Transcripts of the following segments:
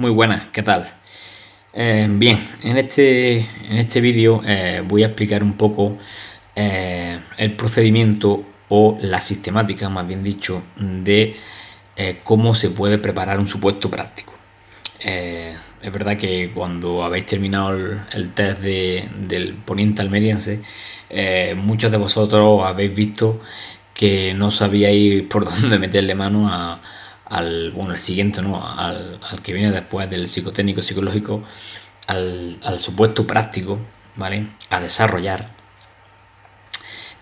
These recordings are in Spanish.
Muy buenas, ¿qué tal? Bien, en este vídeo voy a explicar un poco el procedimiento o la sistemática, más bien dicho, de cómo se puede preparar un supuesto práctico. Es verdad que cuando habéis terminado el test del poniente almeriense, muchos de vosotros habéis visto que no sabíais por dónde meterle mano el siguiente, ¿no? Al que viene después del psicotécnico psicológico, al supuesto práctico, ¿vale? A desarrollar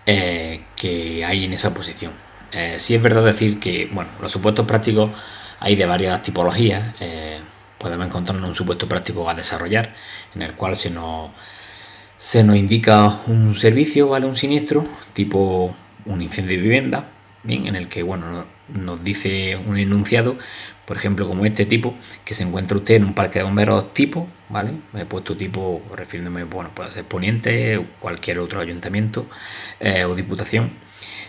que hay en esa posición. Sí es verdad decir que, bueno, los supuestos prácticos hay de varias tipologías. Podemos encontrarnos un supuesto práctico a desarrollar, en el cual se nos indica un servicio, ¿vale? Un siniestro, tipo un incendio de vivienda, bien, en el que, bueno, nos dice un enunciado, por ejemplo, como este tipo, que se encuentra usted en un parque de bomberos tipo, ¿vale? He puesto tipo refiriéndome, bueno, puede ser Poniente, cualquier otro ayuntamiento o diputación,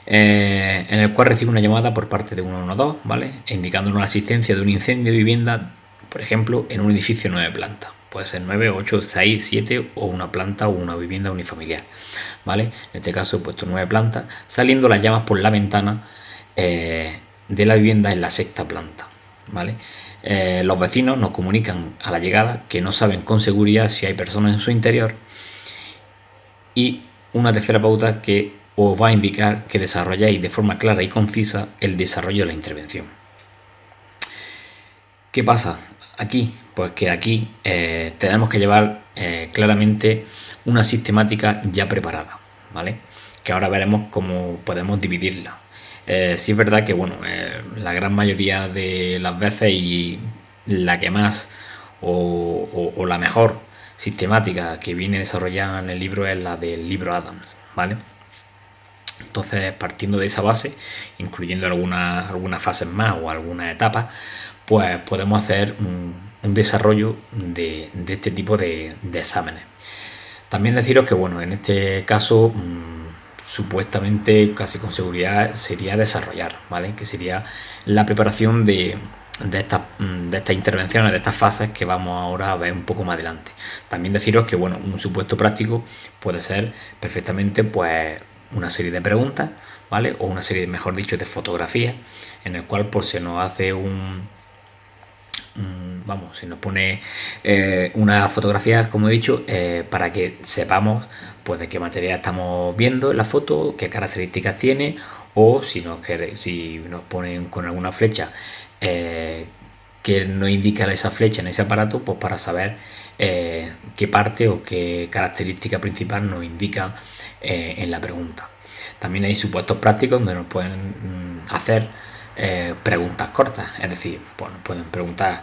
en el cual recibe una llamada por parte de 112, ¿vale? Indicándonos la existencia de un incendio de vivienda, por ejemplo, en un edificio 9 plantas. Puede ser 9, 8, 6, 7 o una planta o una vivienda unifamiliar, ¿vale? En este caso he puesto 9 plantas, saliendo las llamas por la ventana de la vivienda en la sexta planta, ¿vale? Los vecinos nos comunican a la llegada que no saben con seguridad si hay personas en su interior, y una tercera pauta que os va a indicar que desarrolléis de forma clara y concisa el desarrollo de la intervención. ¿Qué pasa aquí? Pues que aquí tenemos que llevar claramente una sistemática ya preparada, ¿vale? Que ahora veremos cómo podemos dividirla. Sí es verdad que, bueno, la gran mayoría de las veces y la que más o la mejor sistemática que viene desarrollada en el libro es la del libro Adams, ¿vale? Entonces, partiendo de esa base, incluyendo algunas fases más o algunas etapas, pues podemos hacer un desarrollo de este tipo de exámenes. También deciros que, bueno, en este caso, supuestamente, casi con seguridad, sería desarrollar, ¿vale? Que sería la preparación de estas intervenciones, de estas fases que vamos ahora a ver un poco más adelante. También deciros que, bueno, un supuesto práctico puede ser perfectamente, pues, una serie de preguntas, ¿vale? O una serie, mejor dicho, de fotografías, en el cual, pues, se nos hace se nos pone unas fotografías, como he dicho, para que sepamos, pues, de qué material estamos viendo en la foto, qué características tiene, o si nos ponen con alguna flecha que nos indica esa flecha en ese aparato, pues para saber qué parte o qué característica principal nos indica en la pregunta. También hay supuestos prácticos donde nos pueden hacer preguntas cortas, es decir, bueno, pueden preguntar,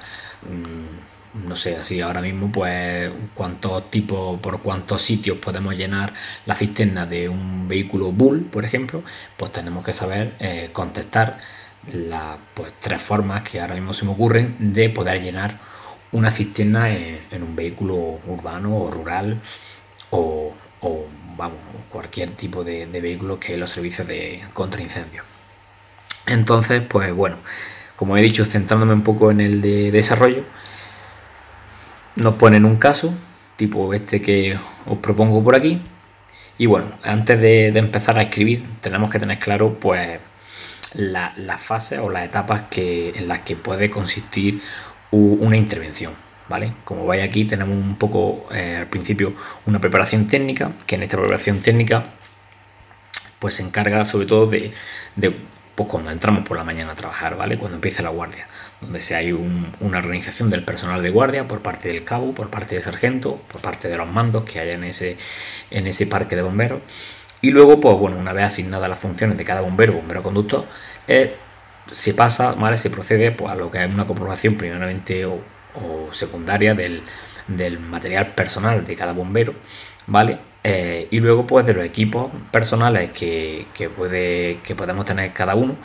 no sé, así ahora mismo, pues cuántos tipos, por cuántos sitios podemos llenar la cisterna de un vehículo Bull, por ejemplo. Pues tenemos que saber contestar las, pues, 3 formas que ahora mismo se me ocurren de poder llenar una cisterna en un vehículo urbano o rural o vamos, cualquier tipo de vehículo que hay en los servicios de contraincendios. Entonces, pues bueno, como he dicho, centrándome un poco en el de desarrollo, nos ponen un caso tipo este que os propongo por aquí. Y bueno, antes de empezar a escribir, tenemos que tener claro, pues, las fases o las etapas en las que puede consistir una intervención, ¿vale? Como veis aquí, tenemos un poco al principio una preparación técnica, que en esta preparación técnica pues se encarga sobre todo de pues cuando entramos por la mañana a trabajar, ¿vale? Cuando empieza la guardia, donde si hay una organización del personal de guardia por parte del cabo, por parte del sargento, por parte de los mandos que haya en ese parque de bomberos. Y luego, pues bueno, una vez asignadas las funciones de cada bombero conductor, se pasa, ¿vale? Se procede, pues, a lo que es una comprobación primeramente o secundaria del material personal de cada bombero, ¿vale? Y luego, pues, de los equipos personales que podemos tener cada uno,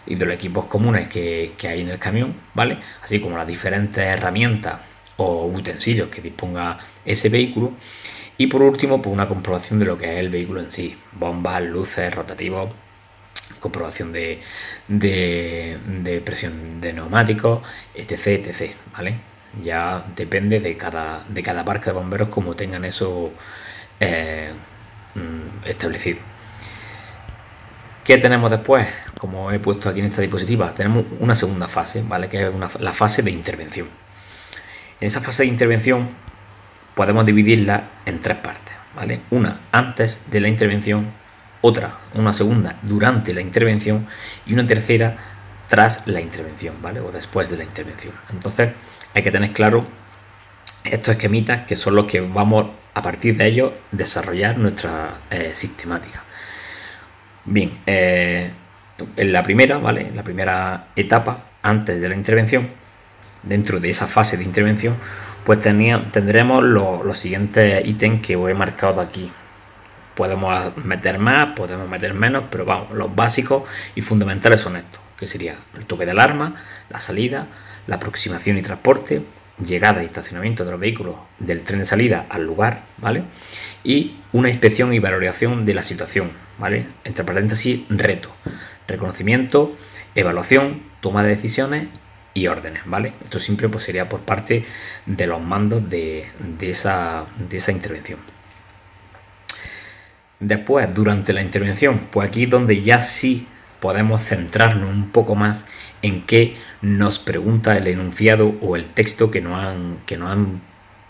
y de los equipos comunes que hay en el camión, ¿vale? Así como las diferentes herramientas o utensilios que disponga ese vehículo. Y por último, pues, una comprobación de lo que es el vehículo en sí: bombas, luces, rotativos, comprobación de presión de neumáticos, etc, ¿vale? Ya depende de cada parque de bomberos como tengan eso establecido. ¿Qué tenemos después? Como he puesto aquí en esta diapositiva, tenemos una segunda fase, ¿vale? Que es la fase de intervención. En esa fase de intervención podemos dividirla en tres partes, ¿vale? Una antes de la intervención, una segunda durante la intervención y una tercera tras la intervención, ¿vale? O después de la intervención. Entonces hay que tener claro estos esquemitas que son los que vamos a partir de ellos desarrollar nuestra sistemática. Bien, en la primera, ¿vale? La primera etapa antes de la intervención, dentro de esa fase de intervención, pues tendremos los siguientes ítems que os he marcado aquí. Podemos meter más, podemos meter menos, pero vamos, los básicos y fundamentales son estos, que sería el toque de alarma, la salida, la aproximación y transporte, llegada y estacionamiento de los vehículos del tren de salida al lugar, ¿vale? Y una inspección y valoración de la situación, ¿vale? Entre paréntesis, reto, reconocimiento, evaluación, toma de decisiones y órdenes, ¿vale? Esto siempre pues sería por parte de los mandos de esa intervención. Después, durante la intervención, pues aquí es donde ya sí podemos centrarnos un poco más en qué nos pregunta el enunciado o el texto que nos han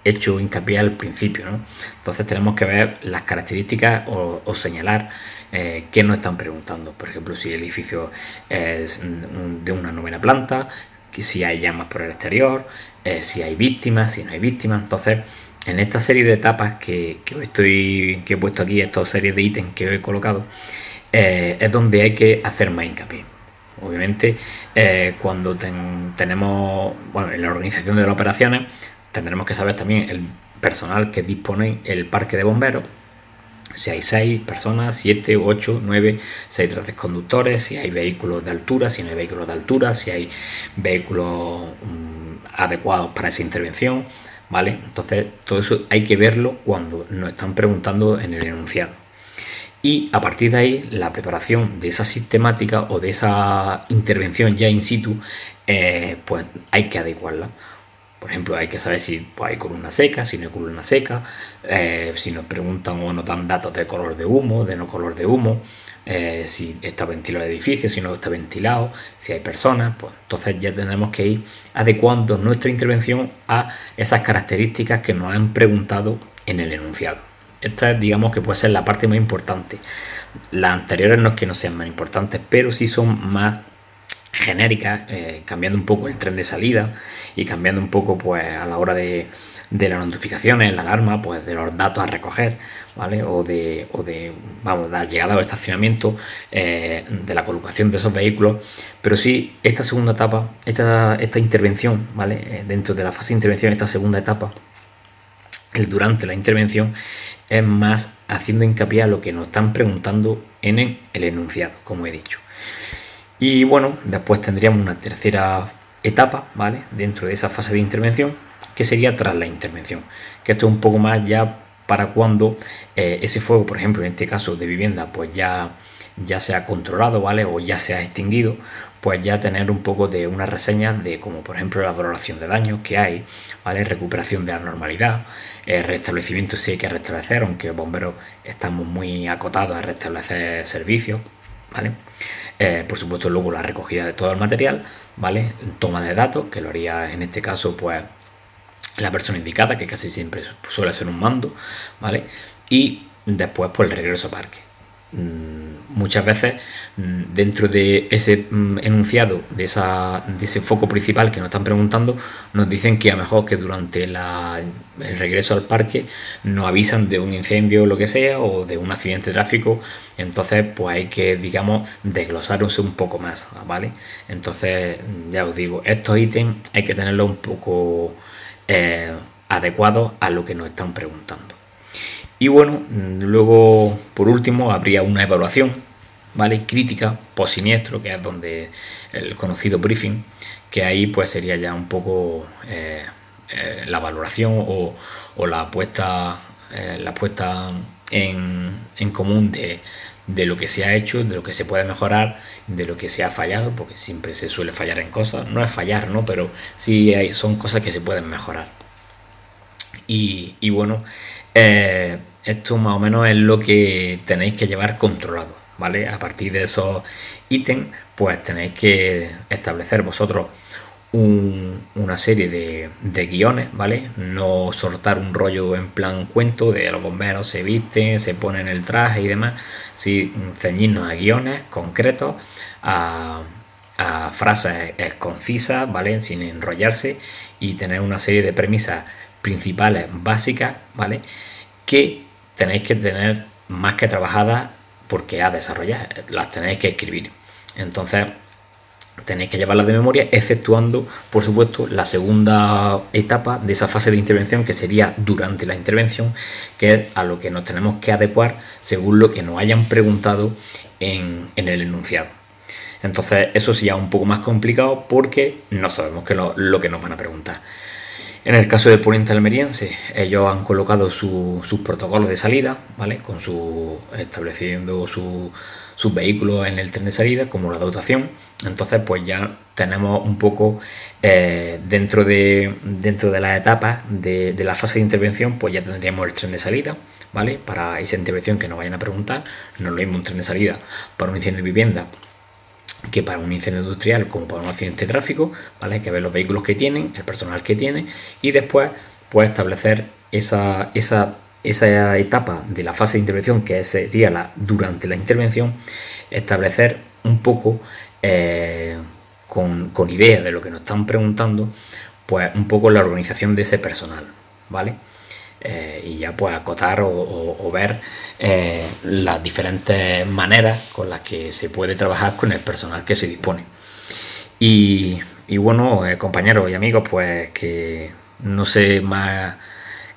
hecho hincapié al principio, ¿no? Entonces tenemos que ver las características o señalar qué nos están preguntando. Por ejemplo, si el edificio es de una 9ª planta, que si hay llamas por el exterior, si hay víctimas, si no hay víctimas. Entonces, en esta serie de etapas que he puesto aquí, esta serie de ítems que he colocado, es donde hay que hacer más hincapié. Obviamente, cuando tenemos, bueno, en la organización de las operaciones, tendremos que saber también el personal que dispone el parque de bomberos. Si hay 6 personas, 7, 8, 9, si hay 13 conductores, si hay vehículos de altura, si no hay vehículos de altura, si hay vehículos adecuados para esa intervención, ¿vale? Entonces, todo eso hay que verlo cuando nos están preguntando en el enunciado. Y a partir de ahí, la preparación de esa sistemática o de esa intervención ya in situ, pues hay que adecuarla. Por ejemplo, hay que saber si pues, hay columna seca, si no hay columna seca, si nos preguntan o nos dan datos de color de humo, de no color de humo, si está ventilado el edificio, si no está ventilado, si hay personas, pues entonces ya tenemos que ir adecuando nuestra intervención a esas características que nos han preguntado en el enunciado. Esta, digamos que puede ser la parte más importante. Las anteriores no es que no sean más importantes, pero sí son más genéricas, cambiando un poco el tren de salida y cambiando un poco pues a la hora de las notificaciones, la alarma, pues de los datos a recoger, ¿vale? O de la llegada o estacionamiento, de la colocación de esos vehículos. Pero sí, esta segunda etapa, esta intervención, ¿vale? Dentro de la fase de intervención, esta segunda etapa, durante la intervención, es más haciendo hincapié a lo que nos están preguntando en el enunciado, como he dicho. Y bueno, después tendríamos una tercera etapa, ¿vale? Dentro de esa fase de intervención, que sería tras la intervención, que esto es un poco más ya para cuando ese fuego, por ejemplo, en este caso de vivienda, pues ya se ha controlado, ¿vale? O ya se ha extinguido, pues ya tener un poco de una reseña de como por ejemplo la valoración de daños que hay, ¿vale? Recuperación de la normalidad, restablecimiento si hay que restablecer, aunque bomberos estamos muy acotados a restablecer servicios, ¿vale? Por supuesto luego la recogida de todo el material, ¿vale? Toma de datos, que lo haría en este caso pues la persona indicada, que casi siempre suele ser un mando, ¿vale? Y después pues el regreso a parque. Muchas veces dentro de ese enunciado, de ese foco principal que nos están preguntando, nos dicen que a lo mejor que durante el regreso al parque nos avisan de un incendio o lo que sea, o de un accidente de tráfico. Entonces pues hay que, digamos, desglosarse un poco más, ¿vale? Entonces ya os digo, estos ítems hay que tenerlos un poco adecuados a lo que nos están preguntando. Y bueno, luego por último habría una evaluación, ¿vale? Crítica post siniestro, que es donde el conocido briefing, que ahí pues sería ya un poco la valoración o la puesta en común de de lo que se ha hecho, de lo que se puede mejorar, de lo que se ha fallado, porque siempre se suele fallar en cosas, no es fallar, ¿no? Pero sí son cosas que se pueden mejorar. Y bueno, esto más o menos es lo que tenéis que llevar controlado, ¿vale? A partir de esos ítems, pues tenéis que establecer vosotros una serie de guiones, ¿vale? No soltar un rollo en plan cuento de los bomberos se visten, se ponen el traje y demás, sí ceñirnos a guiones concretos, a frases concisas, ¿vale? Sin enrollarse, y tener una serie de premisas principales básicas, ¿vale? Que tenéis que tener más que trabajadas, porque a desarrollar las tenéis que escribir. Entonces tenéis que llevarlas de memoria, exceptuando, por supuesto, la segunda etapa de esa fase de intervención, que sería durante la intervención, que es a lo que nos tenemos que adecuar según lo que nos hayan preguntado en el enunciado. Entonces eso sí es un poco más complicado, porque no sabemos qué lo que nos van a preguntar. En el caso del poniente almeriense, ellos han colocado sus protocolos de salida, ¿vale? Con estableciendo sus vehículos en el tren de salida, como la dotación. Entonces, pues ya tenemos un poco dentro de las etapas de la fase de intervención, pues ya tendríamos el tren de salida, ¿vale? Para esa intervención que nos vayan a preguntar. No es lo mismo un tren de salida para un incendio de vivienda que para un incendio industrial, como para un accidente de tráfico, ¿vale? Hay que ver los vehículos que tienen, el personal que tienen, y después pues establecer esa etapa de la fase de intervención, que sería durante la intervención, establecer un poco con idea de lo que nos están preguntando, pues un poco la organización de ese personal, ¿vale? Y ya pues acotar o ver las diferentes maneras con las que se puede trabajar con el personal que se dispone. Y bueno, compañeros y amigos, pues que no sé más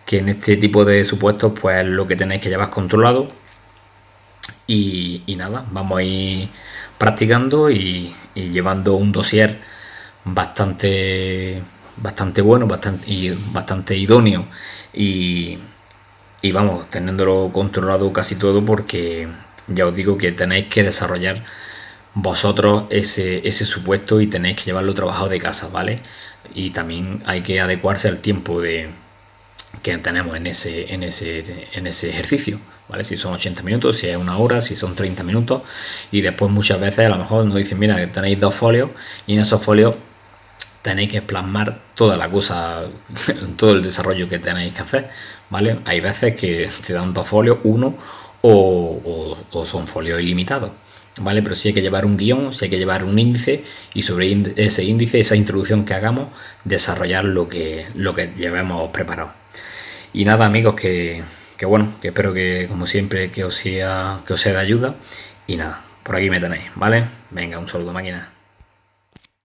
que en este tipo de supuestos, pues lo que tenéis que llevar controlado. Y nada, vamos a ir practicando y llevando un dossier bastante bueno, bastante idóneo, y vamos, teniéndolo controlado casi todo, porque ya os digo que tenéis que desarrollar vosotros ese supuesto y tenéis que llevarlo trabajado de casa, ¿vale? Y también hay que adecuarse al tiempo que tenemos en ese ejercicio, ¿vale? Si son 80 minutos, si es una hora, si son 30 minutos, y después muchas veces a lo mejor nos dicen, mira, que tenéis 2 folios, y en esos folios tenéis que plasmar toda la cosa, todo el desarrollo que tenéis que hacer, ¿vale? Hay veces que te dan 2 folios, uno, o son folios ilimitados, ¿vale? Pero sí hay que llevar un guión, sí hay que llevar un índice, y sobre ese índice, esa introducción que hagamos, desarrollar lo que llevemos preparado. Y nada, amigos, que bueno, que espero que, como siempre, que os sea de ayuda. Y nada, por aquí me tenéis, ¿vale? Venga, un saludo, máquina.